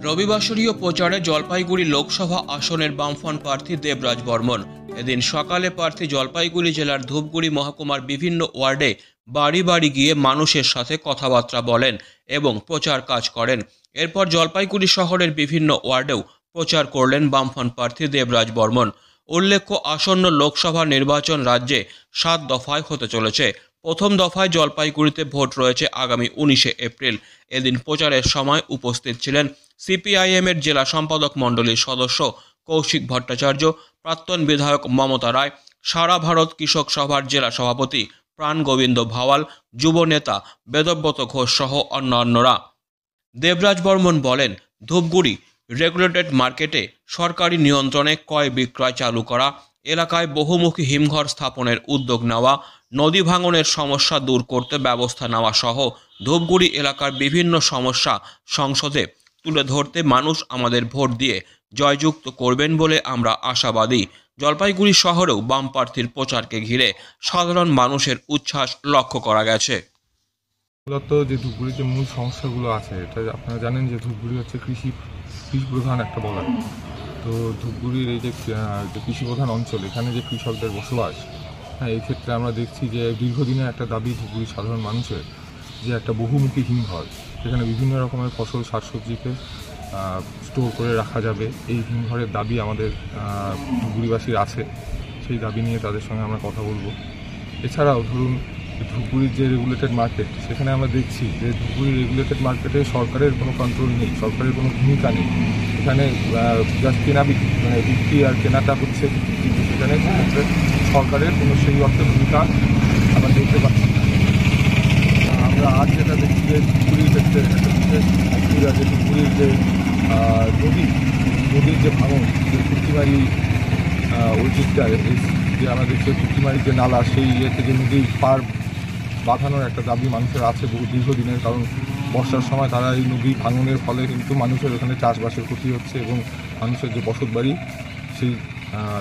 রবিবাসরীয় প্রচারে জলপাইগুড়ি লোকসভা আসনের বামফ্রন্ট প্রার্থী দেবরাজ বর্মন এদিন সকালে প্রার্থী জলপাইগুড়ি জেলার ধূপগুড়ি মহকুমার বিভিন্ন ওয়ার্ডে বাড়ি বাড়ি গিয়ে মানুষের সাথে কথাবার্তা বলেন এবং প্রচার কাজ করেন। এরপর জলপাইগুড়ি শহরের বিভিন্ন ওয়ার্ডেও প্রচার করলেন বামফ্রন্ট প্রার্থী দেবরাজ বর্মন। উল্লেখ্য, আসন্ন লোকসভা নির্বাচন রাজ্যে 7 দফায় হতে চলেছে। প্রথম দফায় জলপাইগুড়িতে ভোট রয়েছে আগামী 19শে এপ্রিল। এদিন প্রচারের সময় উপস্থিত ছিলেন সিপিআইএমের জেলা সম্পাদক মণ্ডলীর সদস্য কৌশিক ভট্টাচার্য, প্রাক্তন বিধায়ক মমতা রায়, সারা ভারত কৃষক সভার জেলা সভাপতি প্রাণ গোবিন্দ ভাওয়াল, যুব নেতা বেদব্রত ঘোষ সহ অন্যান্যরা। দেবরাজ বর্মন বলেন, ধূপগুড়ি রেগুলেটেড মার্কেটে সরকারি নিয়ন্ত্রণে ক্রয় বিক্রয় চালু করা, এলাকায় বহুমুখী হিমঘর স্থাপনের উদ্যোগ নেওয়া, নদী ভাঙনের সমস্যা দূর করতে ব্যবস্থা নেওয়া সহ ধূপগুড়ি এলাকার বিভিন্ন সমস্যা সংসদে তুলে ধরতে মানুষ আমাদের ভোট দিয়ে জয়যুক্ত করবেন বলে আমরা আশাবাদী। জলপাইগুড়ি শহরেও বাম প্রার্থীর প্রচারকে ঘিরে সাধারণ মানুষের উচ্ছ্বাস লক্ষ্য করা গেছে। মূলত যে ধূপগুড়ির যে মূল সমস্যাগুলো আছে, এটা আপনারা জানেন যে ধূপগুড়ি হচ্ছে কৃষি প্রধান একটা বলার। তো ধূপগুড়ির এই যে কৃষি প্রধান অঞ্চল, এখানে যে কৃষকদের বসবাস, হ্যাঁ, এই ক্ষেত্রে আমরা দেখছি যে দীর্ঘদিনের একটা দাবি ধূপগুড়ির সাধারণ মানুষের, যে একটা বহুমুখী হিমঘর, যেখানে বিভিন্ন রকমের ফসল শাকসবজিকে স্টোর করে রাখা যাবে, এই হিমঘরের দাবি আমাদের ধূপগুড়িবাসীর আছে। সেই দাবি নিয়ে তাদের সঙ্গে আমরা কথা বলবো। এছাড়াও ধরুন ধূপগুড়ির যে রেগুলেটেড মার্কেট, সেখানে আমরা দেখছি যে ধূপগুড়ি রেগুলেটেড মার্কেটে সরকারের কোনো কন্ট্রোল নেই, সরকারের কোনো ভূমিকা নেই। এখানে জাস্ট বিক্রি আর কেনাটা হচ্ছে, কিন্তু সেখানে সরকারের কোনো সেই অর্থে ভূমিকা আমরা দেখতে পাচ্ছি না। আমরা আজ যেটা দেখছি যে ধূপগুড়ির ক্ষেত্রে একটা বিশেষ অসুবিধা, যে ধূপগুড়ির যে নদীর যে ভাঙন, যে পুঁটিমারি ওই দিকটায় যে আমরা দেখছি পুঁটিমারির যে নালা, সেই থেকে নদীর পার বাঁধানোর একটা দাবি মানুষের আছে বহু দীর্ঘদিনের। কারণ বর্ষার সময় তারা এই নদী ভাঙনের ফলে কিন্তু মানুষের ওখানে চাষবাসের ক্ষতি হচ্ছে এবং মানুষের যে বসতবাড়ি,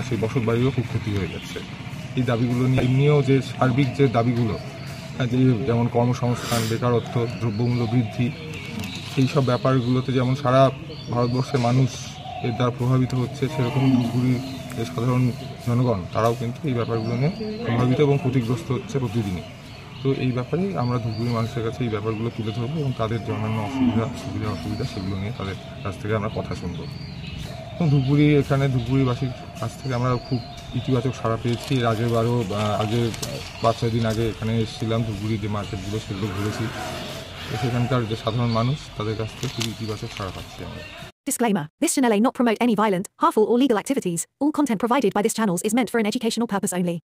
সেই বসতবাড়িরও খুব ক্ষতি হয়ে যাচ্ছে। এই দাবিগুলো নিয়েও যে সার্বিক যে দাবিগুলো, যে যেমন কর্মসংস্থান, বেকারত্ব, দ্রব্যমূল্য বৃদ্ধি, এই সব ব্যাপারগুলোতে যেমন সারা ভারতবর্ষের মানুষ এর দ্বারা প্রভাবিত হচ্ছে, সেরকম ধূপগুড়ির যে সাধারণ জনগণ, তারাও কিন্তু এই ব্যাপারগুলো নিয়ে প্রভাবিত এবং ক্ষতিগ্রস্ত হচ্ছে প্রতিদিনই। তো এই ব্যাপারেই আমরা ধূপগুড়ির মানুষের কাছে এই ব্যাপারগুলো তুলে ধরবো এবং তাদের যে অন্যান্য অসুবিধা সেগুলো নিয়ে তাদের কাছ থেকে আমরা কথা শুনবো। এবং ধূপগুড়িবাসীর কাছ থেকে আমরা খুব ইতিবাচক সাড়া পেয়েছি। এর আগের 5-6 দিন আগে এখানে এসেছিলাম, ধূপগুড়ির যে মার্কেটগুলো সেগুলো ঘুরেছি। সেখানকার যে সাধারণ মানুষ, তাদের কাছ থেকে খুব ইতিবাচক সাড়া পাচ্ছি আমরা। Disclaimer. This channel may not promote any violent, harmful or legal activities. All content provided by this channel is meant for an educational purpose only.